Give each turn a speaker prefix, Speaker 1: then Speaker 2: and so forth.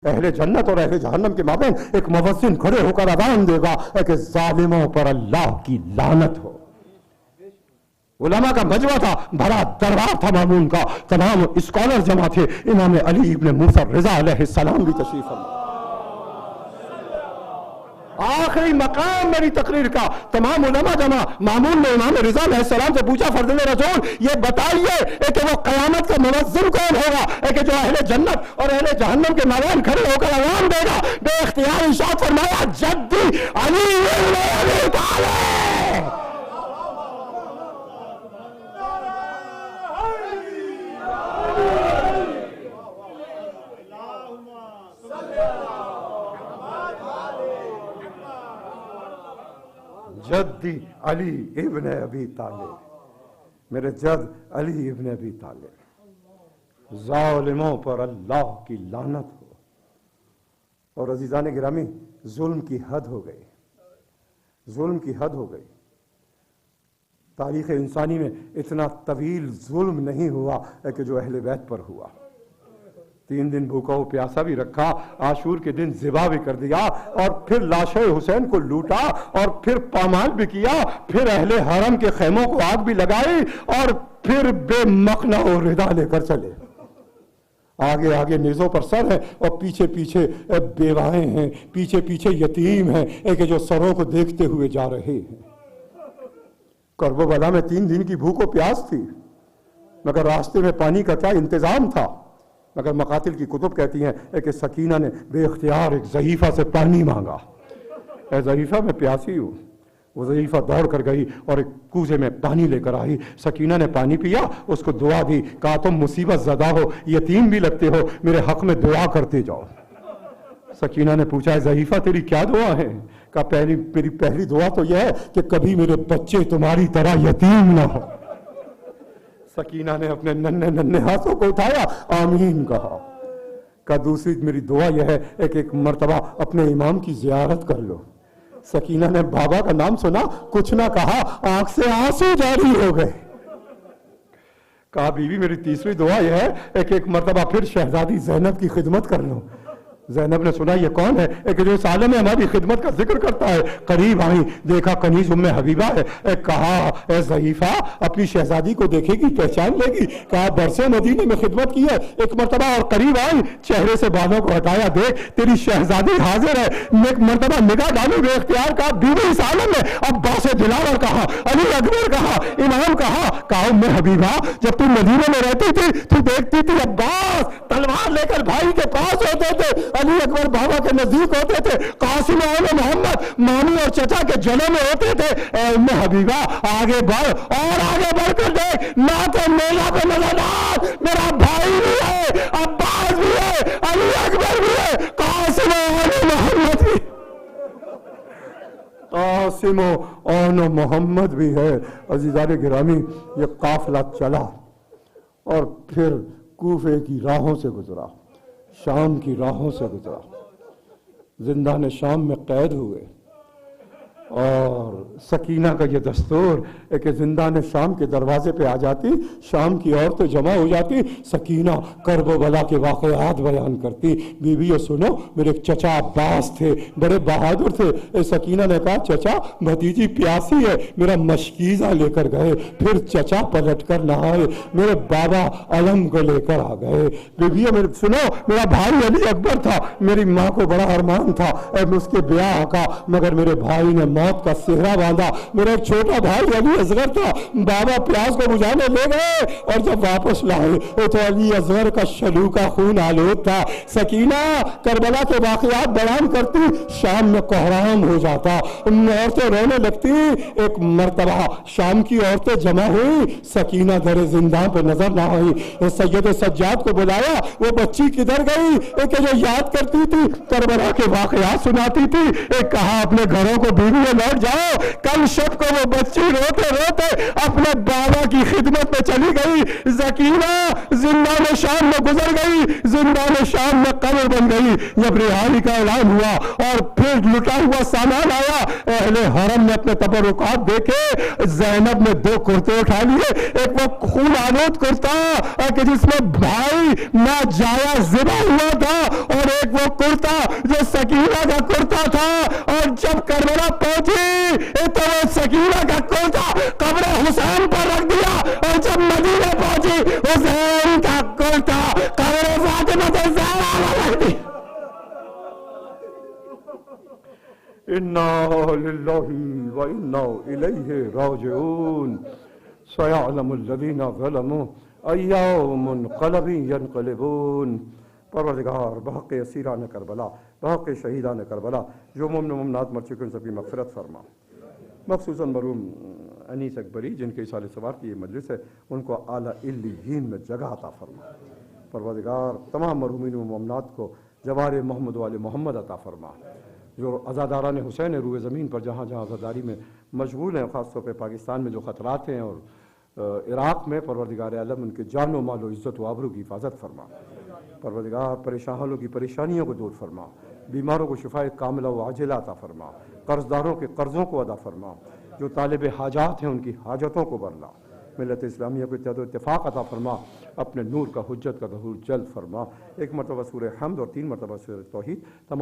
Speaker 1: اہل جنت اور اہل جہنم کے مابین ایک موذن کھڑے ہو کر اذان دے گا کہ ظالموں پر اللہ کی لعنت ہو۔ علماء کا مجمع تھا، بڑا دربار تھا مامون کا، تمام اسکالر جمع تھے، امام علی ابن موسیٰ رضا علیہ السلام بھی تشریف فرما۔ آخری مقام میری تقریر کا، تمام علماء جمع، مامون نے امام رضا علیہ السلام سے پوچھا فرزند رسول یہ بتائیے کہ وہ قیامت کا موذن کون ہوگا کہ جو اہل جنت اور اہل جہنم کے مابین کھڑے ہو کر اذان دے گا؟ بے اختیار ارشاد فرمایا جدی علی ابن ابی طالب۔ جدی علی ابن ابی طالب، میرے جد علی ابن ابی طالب، ظالموں پر اللہ کی لعنت ہو۔ اور عزیزان گرامی، ظلم کی حد ہو گئی، ظلم کی حد ہو گئی۔ تاریخ انسانی میں اتنا طویل ظلم نہیں ہوا کہ جو اہل بیت پر ہوا۔ 3 دن بھوکا و پیاسا بھی رکھا، عاشور کے دن ذبح بھی کر دیا، اور پھر لاشِ حسین کو لوٹا، اور پھر پامال بھی کیا، پھر اہل حرم کے خیموں کو آگ بھی لگائی، اور پھر بے مخنہ و ردا لے کر چلے۔ آگے آگے نیزوں پر سر ہے، اور پیچھے پیچھے بیوائیں ہیں، پیچھے پیچھے یتیم ہیں کہ جو سروں کو دیکھتے ہوئے جا رہے ہیں۔ کرب و بلا میں 3 دن کی بھوک و پیاس تھی، مگر راستے میں پانی کا کیا انتظام تھا؟ مگر مقاتل کی کتب کہتی ہیں کہ سکینہ نے بے اختیار ایک ضعیفہ سے پانی مانگا، اے ضعیفہ میں پیاسی ہوں۔ وہ ضعیفہ دوڑ کر گئی اور ایک کوزے میں پانی لے کر آئی، سکینہ نے پانی پیا، اس کو دعا دی، کہا تم مصیبت زدہ ہو، یتیم بھی لگتے ہو، میرے حق میں دعا کرتے جاؤ۔ سکینہ نے پوچھا، اے ضعیفہ تیری کیا دعا ہے؟ کہا میری پہلی دعا تو یہ ہے کہ کبھی میرے بچے تمہاری طرح یتیم نہ ہو۔ سکینہ نے اپنے ننھے ہاتھوں کو اٹھایا، آمین کہا۔ کہا دوسری میری دعا یہ ہے کہ ایک مرتبہ اپنے امام کی زیارت کر لو۔ سکینہ نے بابا کا نام سنا، کچھ نہ کہا، آنکھ سے آنسو جاری ہو گئے۔ کہا بیوی میری تیسری دعا یہ ہے کہ ایک مرتبہ پھر شہزادی زینب کی خدمت کر لو۔ زینب نے سنا یہ کون ہے کہ جو اس عالم میں ہماری خدمت کا ذکر کرتا ہے؟ قریب آئی، دیکھا کنیز ام حبیبہ ہے۔ کہا اے ضعیفہ اپنی شہزادی کو دیکھے گی، پہچان لے گی؟ کہا برسے مدینے میں خدمت کی ہے۔ ایک مرتبہ اور قریب آئی، چہرے سے بالوں کو ہٹایا، دیکھ تیری شہزادی حاضر ہے۔ ایک مرتبہ نگاہ ڈالی، بے اختیار کہا بیوی اس عالم میں عباس دلاور کہا، علی اکبر کہا، امام کہا۔ کہا ام حبیبہ جب تم مدینے میں رہتی تھی تو دیکھتی تھی عباس تلوار لے کر بھائی کے پاس ہوتے تھے، علی اکبر بابا کے نزدیک ہوتے تھے، قاسم اور محمد ماموں اور چچا کے جلے میں ہوتے تھے۔ اے ام حبیبہ آگے بڑھ، اور آگے بڑھ کر دیکھ، نہ تو میلا پہ نظر آ، میرا بھائی بھی ہے، عباس بھی ہے، علی اکبر بھی ہے، قاسم اور محمد بھی، قاسم اور محمد بھی ہے۔ عزیزان گرامی یہ قافلہ چلا اور پھر کوفے کی راہوں سے گزرا، شام کی راہوں سے گزرا، زندان شام میں قید ہوئے۔ اور سکینہ کا یہ دستور ہے کہ زندان شام کے دروازے پہ آ جاتی، شام کی عورتیں جمع ہو جاتی، سکینہ کرب و بلا کے واقعات بیان کرتی۔ بیویوں سنو، میرے ایک چچا عباس تھے، بڑے بہادر تھے۔ سکینہ نے کہا چچا بھتیجی پیاسی ہے، میرا مشکیزہ لے کر گئے، پھر چچا پلٹ کر نہ آئے، میرے بابا علم کو لے کر آ گئے۔ بیویوں میرے سنو، میرا بھائی علی اکبر تھا، میری ماں کو بڑا ارمان تھا اس کے بیاہ کا، مگر میرے بھائی نے موت کا سہرا باندھا۔ میرا ایک چھوٹا بھائی علی اصغر تھا، بابا پیاس کو بجھانے لے گئے اور جب واپس لائے تو علی اصغر کا شلو کا خون آلود تھا۔ سکینہ کربلا کے واقعات بیان کرتی، شام میں کوہرام ہو جاتا، عورتیں رونے لگتی۔ ایک مرتبہ شام کی عورتیں جمع ہوئی، سکینہ در زندان پہ نظر نہ آئی۔ سید سجاد کو بلایا، وہ بچی کدھر گئی کہ جو یاد کرتی تھی کربلا کے واقعات سناتی تھی؟ ایک کہا اپنے گھروں کو بیویوں میں لوٹ جاؤ. کل شب کو وہ بچی روتے روتے اپنے بابا کی خدمت میں چلی گئی. سکینہ زندان شام میں گزر گئی, زندان شام میں قبر بن گئی. جب رہائی کا اعلان ہوا اور پھر لٹا ہوا سامان آیا, اہل حرم نے اپنے تبرکات دیکھے. زینب نے 2 کرتے اٹھا لیے, ایک وہ خون آلود کرتا کہ جس میں بھائی ناجائز ذبح ہوا تھا, اور ایک وہ کرتا جو سکینہ کا کرتا تھا. اور جب کربلا پہنچی تو وہ سکینہ کا کرتا قبر حسین پر رکھ دیا, اور جب مدینہ پہنچی حسین کا کرتا قبر فاطمہ الزہرا پر رکھ دیا. انا للہ وانا الیہ راجعون. سیعلم الذین ظلموا ای منقلب ینقلبون. پروردگار بحق اسیران کربلا, بحق شہیدان کربلا, جو مومن و مومنات مر چکے ان سب کی مغفرت فرما. مخصوصاً مرحوم انیس اکبری جن کے اصال سوار کی یہ مجلس ہے, ان کو اعلیٰ علیین میں جگہ عطا فرما. پروردگار تمام مرحومین و مومنات کو جوار محمد و آل محمد عطا فرما. جو عزاداران حسین روئے زمین پر جہاں جہاں عزاداری میں مشغول ہیں, خاص طور پہ پاکستان میں جو خطرات ہیں اور عراق میں, پروردگار عالم ان کے جان و مال و عزت و آبرو کی حفاظت فرما. پروردگار پریشان حالوں کی پریشانیوں کو دور فرما, بیماروں کو شفاء کاملہ و عاجلہ عطا فرما, قرضداروں کے قرضوں کو ادا فرما, جو طالب حاجات ہیں ان کی حاجتوں کو برلا. ملت اسلامیہ کو اتحاد و اتفاق عطا فرما, اپنے نور کا حجت کا ظہور جلد فرما. ایک مرتبہ سورہ حمد اور 3 مرتبہ سورہ توحید.